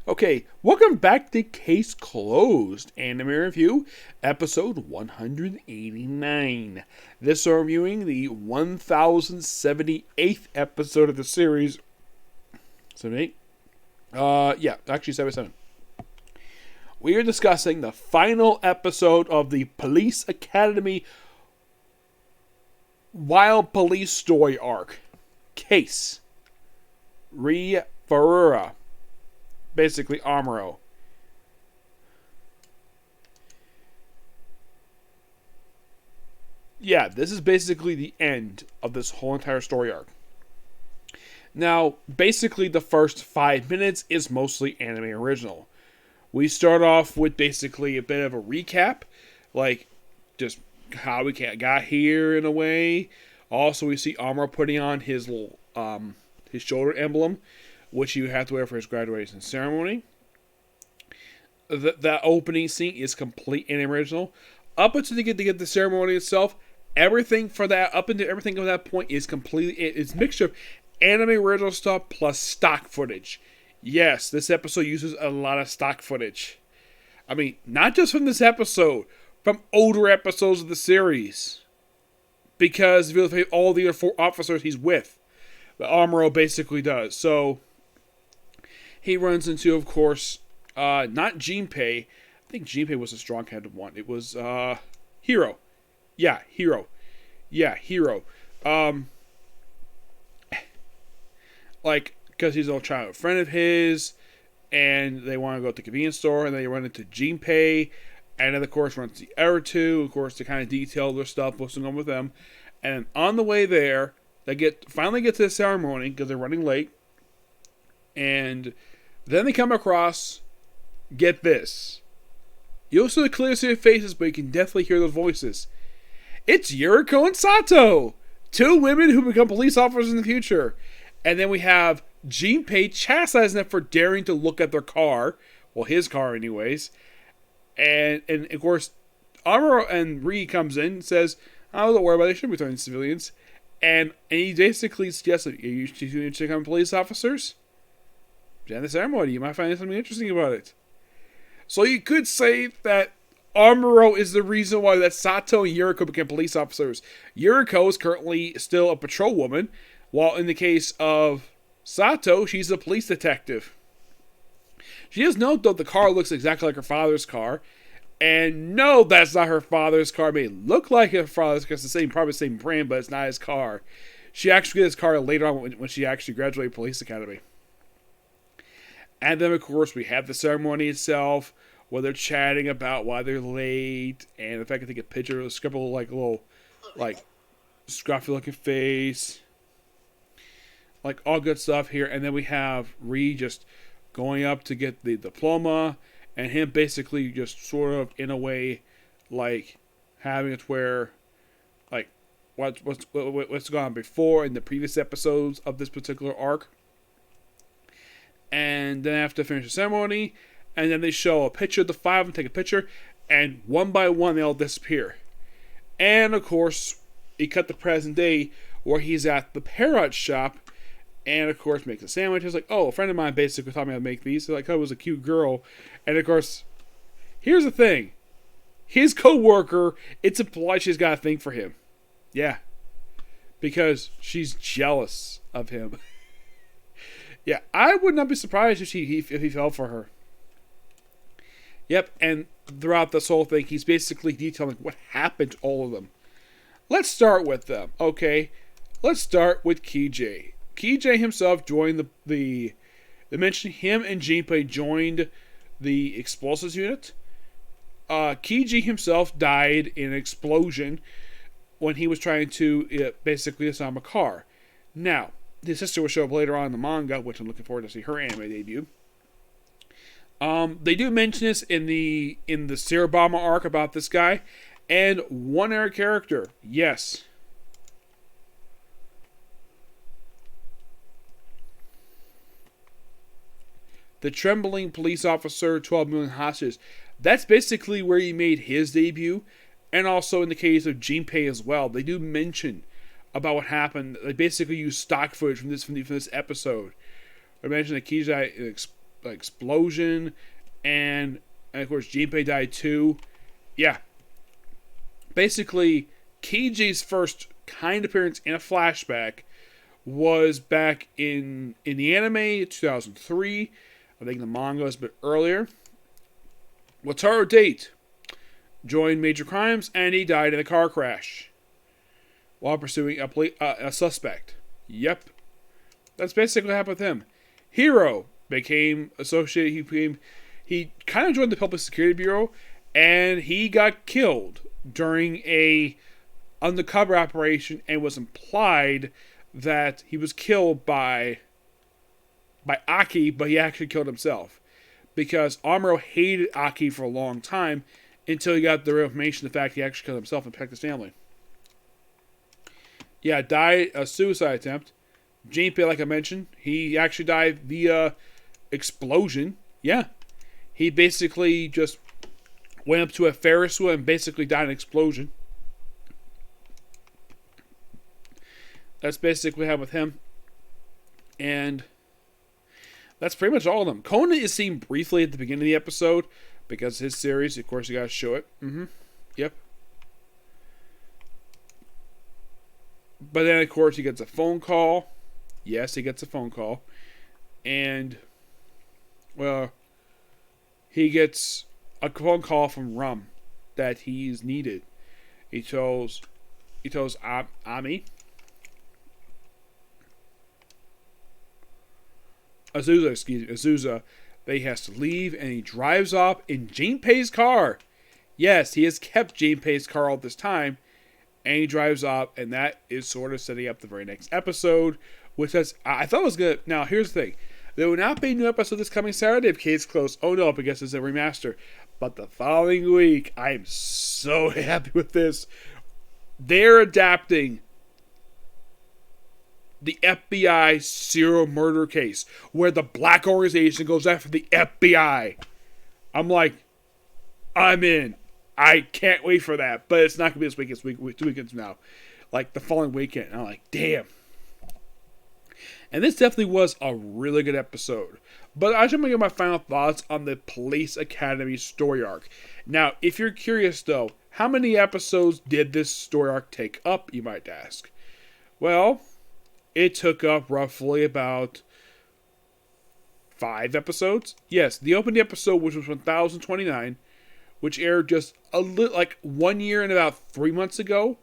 Okay, welcome back to Case Closed, Anime Review, episode 189. This are reviewing the 1078th episode of the series. 78? Actually 77. We are discussing the final episode of the Police Academy Wild Police Story arc. Case. Furuya. Basically, Amuro. Yeah, this is basically the end of this whole entire story arc. Now, basically the first 5 minutes is mostly anime original. We start off with basically a bit of a recap, like just how we got here in a way. Also, we see Amuro putting on his little his shoulder emblem, which you have to wear for his graduation ceremony. That opening scene is complete and original. Up until you get to the ceremony itself, everything for that, up until everything at that point is completely, it's a mixture of anime original stuff plus stock footage. Yes, this episode uses a lot of stock footage. I mean, not just from this episode, from older episodes of the series. Because if you look at all the other 4 officers he's with, the Amuro basically does. So he runs into, of course, not Jinpei. I think Jinpei was a strong-headed one. It was, Hiro. Yeah, Hiro. Because he's an old childhood friend of his, and they want to go to the convenience store, and then they run into Jinpei, and then, of course, run to the other 2, of course, to kind of detail their stuff, what's going on with them. And on the way there, they finally get to the ceremony, because they're running late, and then they come across, get this. You'll still clearly see their faces, but you can definitely hear those voices. It's Yuriko and Sato! 2 women who become police officers in the future. And then we have Jinpei chastising them for daring to look at their car. Well, his car anyways. And of course, Amuro and Ri comes in and says, oh, don't worry about it, they shouldn't be turning civilians. And he basically suggests, are you interested in becoming police officers? Join the ceremony, you might find something interesting about it. So you could say that Amuro is the reason why that Sato and Yuriko became police officers. Yuriko is currently still a patrol woman, while in the case of Sato, she's a police detective. She does note, though, the car looks exactly like her father's car. And no, that's not her father's car. It may look like her father's car. It's probably the same brand, but it's not his car. She actually gets his car later on when she actually graduated Police Academy. And then, of course, we have the ceremony itself, where they're chatting about why they're late, and the fact that they get a picture of a scribble, little, scruffy-looking face. All good stuff here. And then we have Ri just going up to get the diploma, and him basically just sort of, in a way, having it where, what's gone on before in the previous episodes of this particular arc. And then after they finish the ceremony, and then they show a picture of the 5 of them, take a picture, and one by one they all disappear. And of course, he cut the present day where he's at the parrot shop, and of course makes a sandwich. He's like, oh, a friend of mine basically taught me how to make these. So it was a cute girl. And of course, here's the thing. His co-worker, it's implied she's got a thing for him. Yeah. Because she's jealous of him. Yeah, I would not be surprised if he fell for her. Yep, and throughout this whole thing, he's basically detailing what happened to all of them. Let's start with them, okay? Let's start with Kijay. Kijay himself joined they mentioned him and Jinpei joined the explosives unit. Kijay himself died in an explosion when he was trying to basically disarm a car. Now, his sister will show up later on in the manga, which I'm looking forward to see her anime debut. They do mention this in the Sirabama arc about this guy, and one other character. Yes. The trembling police officer, 12 million hostages. That's basically where he made his debut, and also in the case of Jinpei as well. They do mention about what happened. They basically use stock footage from this episode. I mentioned that Kijai explosion, and of course Jinpei died too. Yeah, basically Kiji's first kind appearance in a flashback was back in the anime 2003. I think the manga was a bit earlier. Wataru Date joined major crimes and he died in a car crash while pursuing a suspect. Yep, that's basically what happened with him. Hiro became associated. He kind of joined the Public Security Bureau, and he got killed during a undercover operation, and was implied that he was killed by Aki, but he actually killed himself because Amuro hated Aki for a long time until he got the real information, the fact he actually killed himself and protected his family. Yeah, died a suicide attempt. Jinpei, like I mentioned, he actually died via explosion. Yeah, he basically just went up to a Ferris wheel and basically died in an explosion. That's basically what happened with him. And that's pretty much all of them. Conan is seen briefly at the beginning of the episode because his series, of course, you gotta show it. Yep. But then, of course, he gets a phone call. Yes, he gets a phone call. And, well, he gets a phone call from Rum that he's needed. He tells Ami, Azusa, that he has to leave, and he drives off in Jinpei's car. Yes, he has kept Jinpei's car all this time, and he drives off, and that is sort of setting up the very next episode, which I thought was good. Now, here's the thing. There will not be a new episode this coming Saturday if Case Close. Oh no, because it's a remaster. But the following week, I am so happy with this. They're adapting the FBI serial murder case, where the black organization goes after the FBI. I'm like, I'm in. I can't wait for that. But it's not going to be this week. It's 2 weekends from now. Like, the following weekend. And I'm like, damn. And this definitely was a really good episode. But I should give my final thoughts on the Police Academy story arc. Now, if you're curious, though, how many episodes did this story arc take up, you might ask? Well, it took up roughly about 5 episodes. Yes, the opening episode, which was 1029, which aired just a little, like 1 year and about 3 months ago.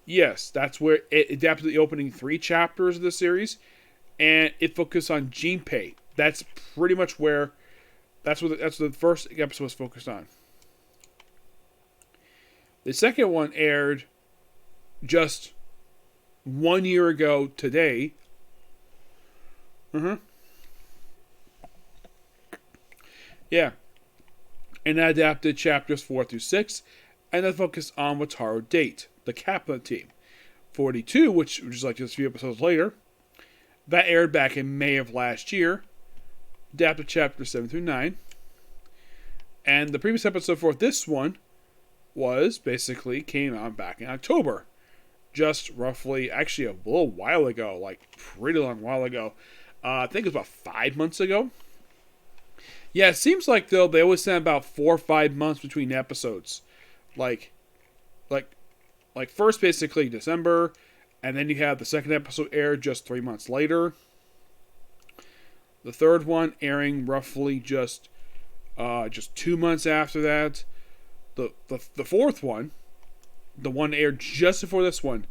Yes, that's where it adapted the opening 3 chapters of the series, and it focused on Jinpei. That's pretty much where, that's the first episode was focused on. The second one aired just 1 year ago today. Yeah. And that adapted chapters 4 through 6, and that focused on Wataru Date, the Kaplan team. 42, which is like just a few episodes later, that aired back in May of last year, adapted chapters 7 through 9. And the previous episode for this one was basically came out back in October. Just roughly, actually a little while ago, like pretty long while ago. I think it was about 5 months ago. Yeah, it seems like though they always send about 4 or 5 months between episodes. Like first basically December, and then you have the second episode aired just 3 months later. The third one airing roughly just 2 months after that. The fourth one, the one aired just before this one,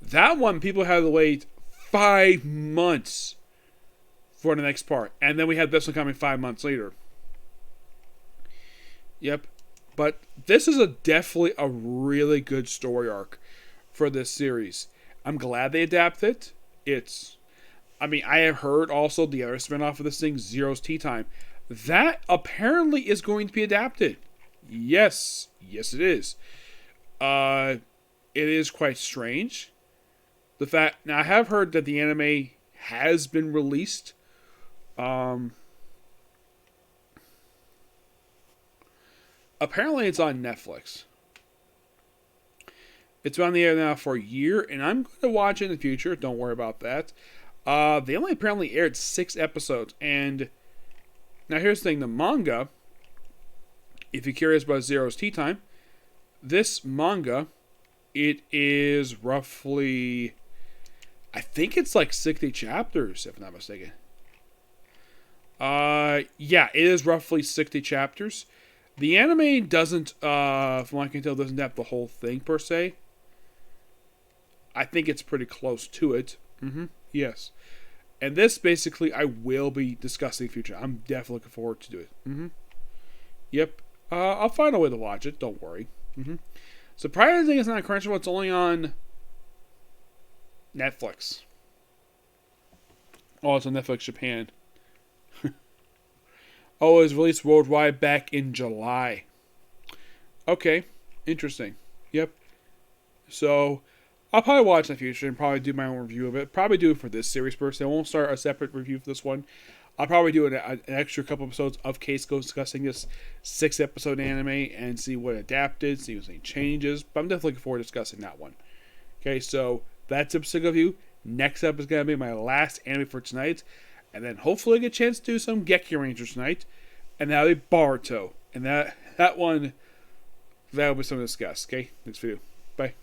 that one people had to wait 5 months for the next part. And then we had this one coming 5 months later. Yep. But this is definitely a really good story arc for this series. I'm glad they adapted it. I have heard also the other spinoff of this thing, Zero's Tea Time. That apparently is going to be adapted. Yes. Yes, it is. It is quite strange. Now, I have heard that the anime has been released. Apparently it's on Netflix. It's been on the air now for a year, and I'm going to watch it in the future. Don't worry about that. They only apparently aired 6 episodes, and Now here's the thing, the manga, if you're curious about Zero's Tea Time, this manga, it is roughly, I think it's like 60 chapters, if I'm not mistaken. Yeah, it is roughly 60 chapters. The anime doesn't, from what I can tell, doesn't have the whole thing per se. I think it's pretty close to it. Yes. And this, basically, I will be discussing in the future. I'm definitely looking forward to do it. Yep. I'll find a way to watch it. Don't worry. Surprising it's not on Crunchyroll. It's only on Netflix. Oh, it's on Netflix Japan. Oh, it was released worldwide back in July. Okay. Interesting. Yep. So, I'll probably watch in the future and probably do my own review of it. Probably do it for this series first. I won't start a separate review for this one. I'll probably do an extra couple episodes of Case Go discussing this 6-episode anime and see what adapted, see if there's any changes. But I'm definitely looking forward to discussing that one. Okay, so that's episode review. Next up is going to be my last anime for tonight. And then hopefully I get a chance to do some Geki Rangers tonight. And that'll be Boruto. And that one, that'll be something to discuss. Okay, next video. Bye.